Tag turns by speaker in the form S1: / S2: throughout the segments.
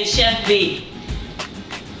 S1: again, Chef B.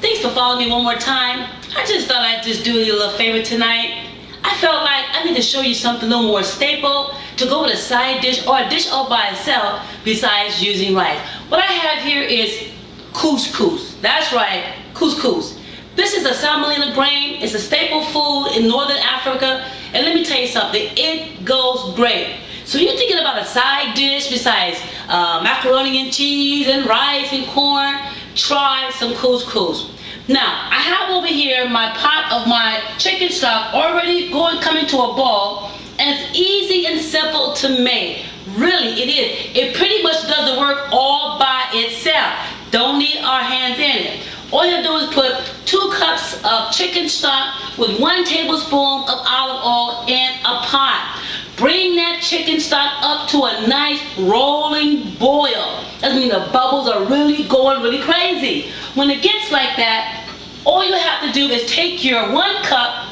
S1: Thanks for following me one more time. I just thought I'd just do you a little favor tonight. I felt like I need to show you something a little more staple to go with a side dish or a dish all by itself besides using rice. What I have here is couscous. That's right, couscous. This is a semolina grain. It's a staple food in northern Africa. And let me tell you something, it goes great. So you're thinking about a side dish besides macaroni and cheese and rice and corn, try some couscous. Now, I have over here my pot of my chicken stock already coming to a ball, and it's easy and simple to make. Really, it is. It pretty much does the work all by itself. Don't need our hands in it. All you have to do is put 2 cups of chicken stock with 1 tablespoon of olive oil in a pot. Bring that chicken stock up to a nice rolling boil. That means the bubbles are really going really crazy. When it gets like that, all you have to do is take your 1 cup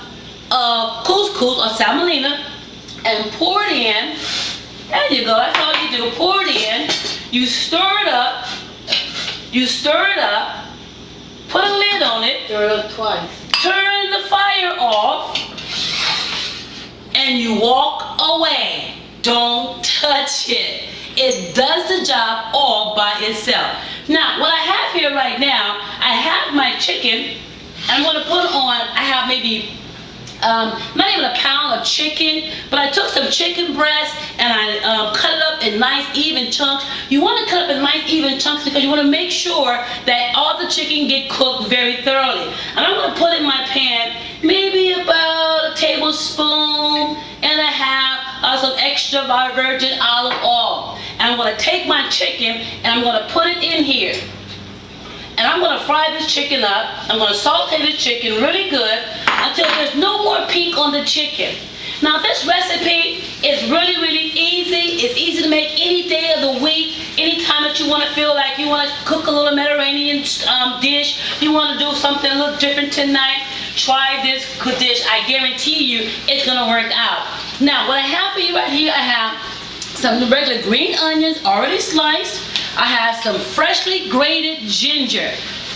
S1: of couscous or semolina and pour it in. There you go, that's all you do. Pour it in, you stir it up, put a lid on it.
S2: Stir it up twice.
S1: Turn the fire off, and you walk away. Don't touch it. It does the job all by itself. Now, what I have here right now, I have my chicken. I'm going to put on, I have maybe, not even a pound of chicken, but I took some chicken breast and I cut it up in nice even chunks. You want to cut up in nice even chunks because you want to make sure that all the chicken get cooked very thoroughly. And I'm going to put in my pan maybe about 1.5 tablespoons of some extra virgin olive oil. And I'm going to take my chicken and I'm going to put it in here. And I'm going to fry this chicken up. I'm going to saute the chicken really good until there's no more pink on the chicken. Now this recipe is really, really easy. It's easy to make any day of the week. Anytime that you want to feel like you want to cook a little Mediterranean dish, you want to do something a little different tonight, try this dish. I guarantee you it's going to work out. Now what I have for you right here, I have some regular green onions already sliced. I have some freshly grated ginger.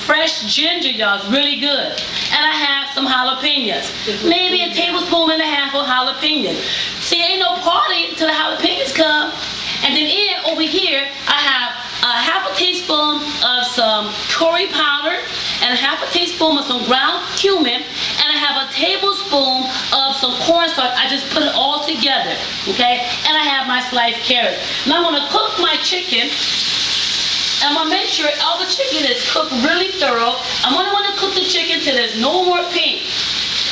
S1: Fresh ginger, y'all, is really good. And I have some jalapenos. Maybe 1.5 tablespoons of jalapenos. See, ain't no party until the jalapenos come. And then over here, I have a 1/2 teaspoon of some curry powder and 1/2 teaspoon of some ground cumin, and I have 1 tablespoon of some cornstarch. I just put it all together, okay? And I have my sliced carrots. Now I'm gonna cook my chicken. I'm going to make sure all the chicken is cooked really thorough. I'm going to want to cook the chicken till there's no more pink.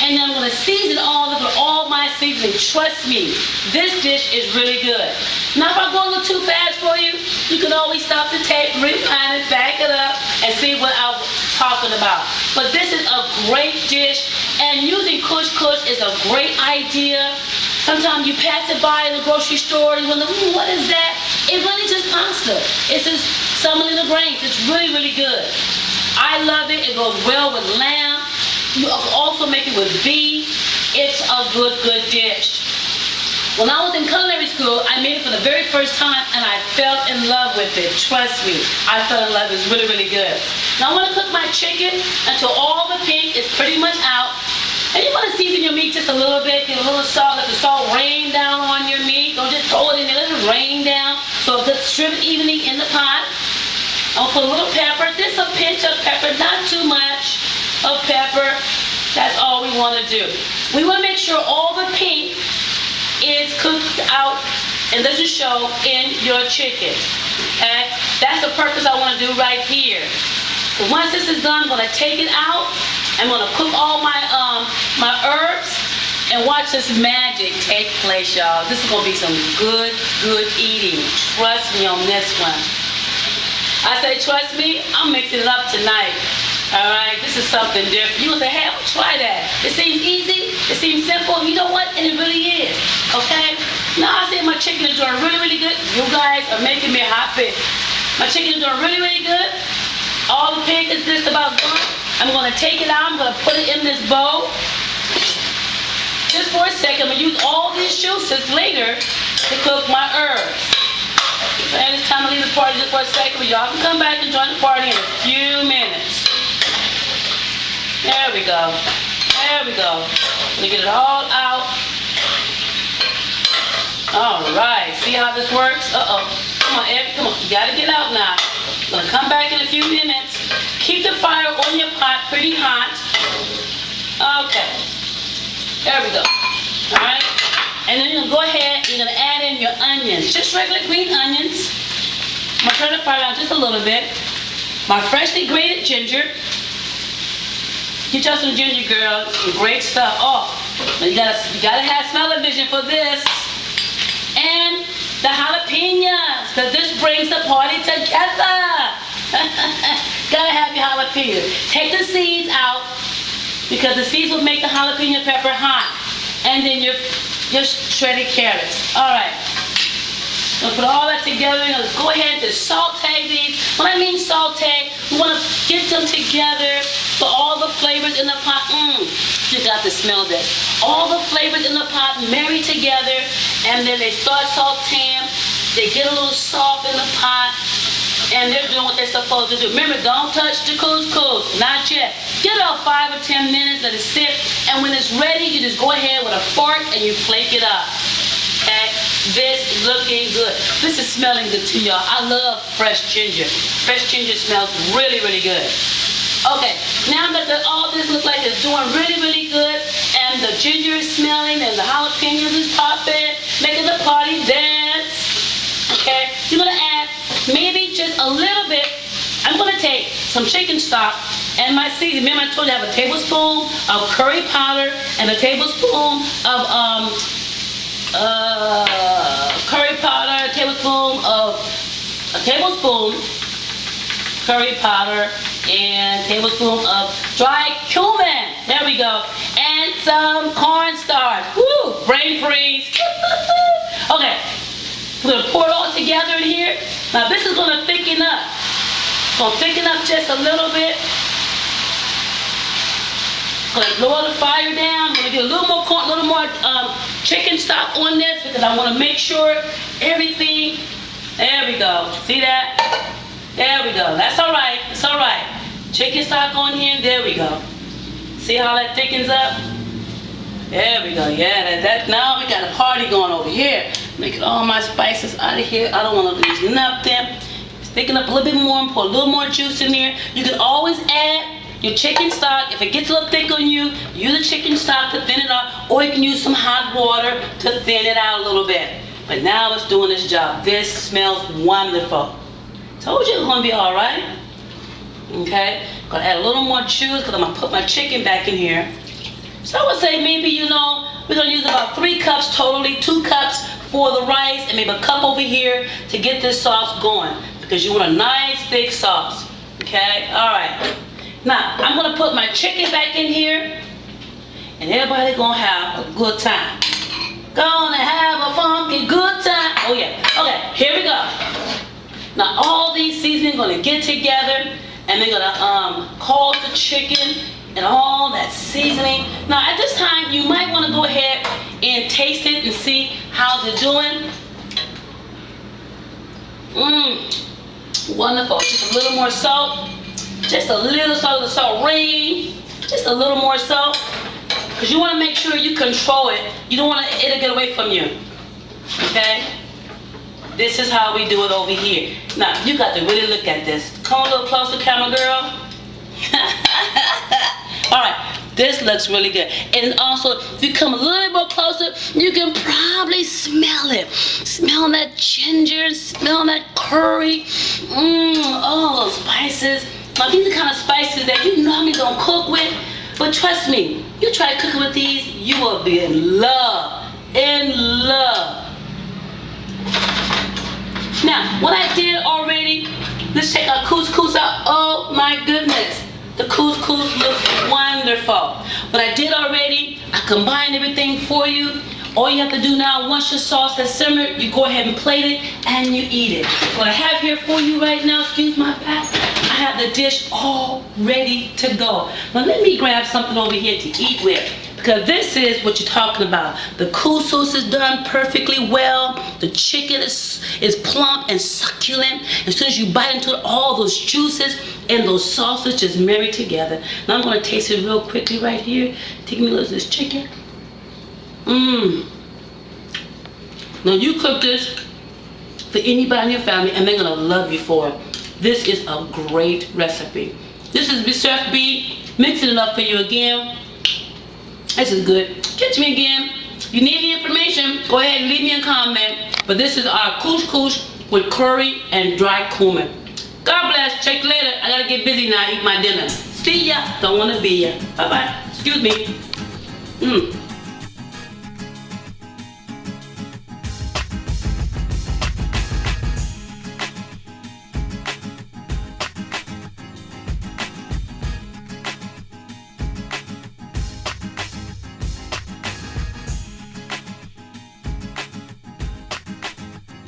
S1: And then I'm going to season all of it with all my seasoning. Trust me, this dish is really good. Now if I go a little too fast for you, you can always stop the tape, rewind it, back it up, and see what I was talking about. But this is a great dish, and using couscous is a great idea. Sometimes you pass it by in the grocery store and you wonder, what is that? It's really just pasta. It's just semolina grains. It's really, really good. I love it. It goes well with lamb. You can also make it with beef. It's a good, good dish. When I was in culinary school, I made it for the very first time and I fell in love with it. Trust me, I fell in love. It's really, really good. Now I'm going to cook my chicken until all the pink is pretty much out. And you want to season your meat just a little bit, get a little salt, let the salt rain down on your meat. Don't just throw it in there, let it rain down so it distributes evenly in the pot. I'll put a little pepper, just a pinch of pepper, not too much of pepper. That's all we want to do. We want to make sure all the pink is cooked out and doesn't show in your chicken. Okay? That's the purpose I want to do right here. So once this is done, I'm going to take it out. I'm going to cook all my my herbs and watch this magic take place, y'all. This is going to be some good, good eating. Trust me on this one. I say trust me, I'm mixing it up tonight. All right, this is something different. You will say, hey, I'll try that. It seems easy, it seems simple. You know what? And it really is. Okay? Now I say my chicken is doing really, really good. You guys are making me happy. My chicken is doing really, really good. All the pink is just about done. I'm going to take it out. I'm going to put it in this bowl. Just for a second. I'm going to use all these juices later to cook my herbs. And it's time to leave the party just for a second, but y'all can come back and join the party in a few minutes. There we go. There we go. Let me get it all out. All right. See how this works? Uh-oh. Come on, Ed. Come on. You got to get out now. I'm going to come back in a few minutes. Keep the fire on your pot pretty hot. Okay. There we go. All right. And then you're going to go ahead and you're going to add in your onions. Just regular green onions. I'm going to turn the fire down just a little bit. My freshly grated ginger. Get y'all some ginger, girl. Some great stuff. Oh, you gotta have smell-o-vision for this. And the jalapenos, because this brings the party together. Gotta have your jalapenos. Take the seeds out, because the seeds will make the jalapeno pepper hot. And then your shredded carrots. All right. So put all that together. Let's go ahead and just saute these. When I mean saute, we want to get them together so all the flavors in the pot, you got to smell this. All the flavors in the pot marry together, and then they start sauteing. They get a little soft in the pot, and they're doing what they're supposed to do. Remember, don't touch the couscous, not yet. Give it about 5 or 10 minutes, let it sit, and when it's ready, you just go ahead with a fork and you flake it up. Okay? This is looking good. This is smelling good too, y'all. I love fresh ginger. Fresh ginger smells really, really good. Okay, now that all this looks like it's doing really, really good, and the ginger is smelling, and the jalapenos is popping, making the party dance. Okay, you're gonna add maybe just a little bit. I'm gonna take some chicken stock and my seasoning. Remember, I told you I have a tablespoon of curry powder and a tablespoon of curry powder, a tablespoon curry powder, and tablespoon of dry cumin. There we go. And some cornstarch. Woo! Brain freeze. Okay. We're going to pour it all together in here. Now this is going to thicken up. It's going to thicken up just a little bit. Going to lower the fire down. I'm going to get a little more chicken stock on this because I want to make sure everything. There we go. See that? There we go. That's all right. It's all right. Chicken stock on here. There we go. See how that thickens up? There we go. Yeah, now we got a party going over here. Making all my spices out of here. I don't want to lose nothing. Thicken up a little bit more and pour a little more juice in there. You can always add your chicken stock. If it gets a little thick on you, use the chicken stock to thin it out, or you can use some hot water to thin it out a little bit. But now it's doing its job. This smells wonderful. Told you it's going to be all right. Okay, gonna add a little more juice because I'm gonna put my chicken back in here. So I would say maybe, we're gonna use about 3 cups totally, 2 cups for the rice, and maybe a cup over here to get this sauce going, because you want a nice thick sauce. Okay, all right. Now I'm gonna put my chicken back in here, and everybody gonna have a good time. Gonna have a funky good time. Oh yeah. Okay, here we go. Now all these seasonings gonna get together. And they're gonna call the chicken and all that seasoning. Now at this time, you might want to go ahead and taste it and see how they're doing. Wonderful. Just a little more salt. Just a little salt, the salt ring. Just a little more salt, because you want to make sure you control it. You don't want it to get away from you. Okay. This is how we do it over here. Now, you got to really look at this. Come a little closer, camera girl. All right, this looks really good. And also, if you come a little bit closer, you can probably smell it. Smell that ginger, smell that curry. All those spices. Now, these are the kind of spices that you normally don't cook with. But trust me, you try cooking with these, you will be in love. In love. Now, what I did already, let's take our couscous out. Oh my goodness, the couscous looks wonderful. What I did already, I combined everything for you. All you have to do now, once your sauce has simmered, you go ahead and plate it and you eat it. What I have here for you right now, excuse my back, I have the dish all ready to go. Now let me grab something over here to eat with, Because this is what you're talking about. The couscous is done perfectly well. The chicken is plump and succulent. As soon as you bite into it, all those juices and those sauces just marry together. Now I'm going to taste it real quickly right here. Take me a little of this chicken. Mmm. Now you cook this for anybody in your family and they're going to love you for it. This is a great recipe. This is Chef B mixing it up for you again. This is good. Catch me again. If you need any information, go ahead and leave me a comment. But this is our couscous with curry and dry cumin. God bless. Check you later. I gotta get busy now. Eat my dinner. See ya. Don't wanna be ya. Bye bye. Excuse me.